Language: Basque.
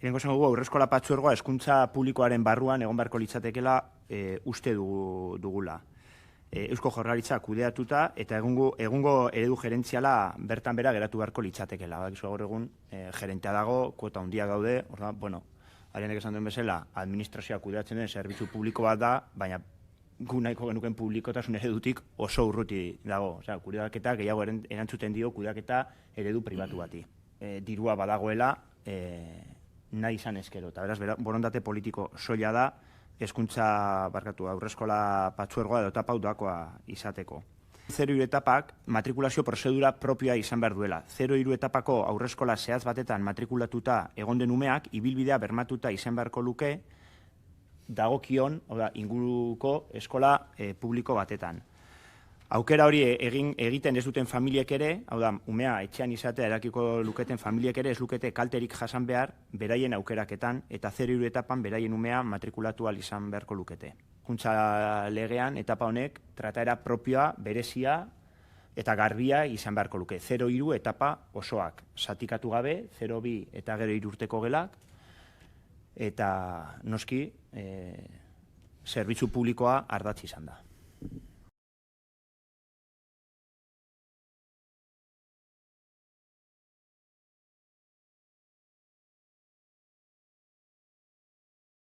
Lehenengo esan dugu, haurreskola partzuergoa hezkuntza publikoaren barruan egon beharko litzatekeela uste dugula. Eusko Jaurlaritza kudeatuta eta egungo eredu gerentziala bertan bera geratu beharko litzatekeela. Gaur egun gerentea dago, kuota handiak gaude, Arianek esan duen bezala, administrazioa kudeatzen den zerbitzu publiko bat da, baina gu nahiko genuken publikotasun eredutik oso urruti dago. Kudeaketa gehiago erantzuten dio kudeaketa eredu pribatu bati. Dirua badagoela, nahi izan ezkero. Eta beraz, borondate politiko soila da, hezkuntza haurreskola partzuergoa edo etapa doakoa izateko. 0-3 etapak matrikulazio prozedura propioa izan behar duela. 0-3 etapako haurreskola zehatz batetan matrikulatuta egon den umeak, ibilbidea bermatuta izan beharko luke, dagokion, inguruko eskola publiko batetan. Aukera hori egiten ez duten familiek ere, umea etxean izatea erakiko luketen familiek ere ez lukete kalterik jasan behar beraien aukeraketan eta 0-3 etapan beraien umea matrikulatu ahal izan beharko lukete. Hezkuntza legean etapa honek trataera propioa, berezia eta garbia izan beharko luke. 0-3 etapa osoak zatikatu gabe, 0-2 eta gero 3 urteko gelak, eta noski zerbitzu publikoa ardatz izan da.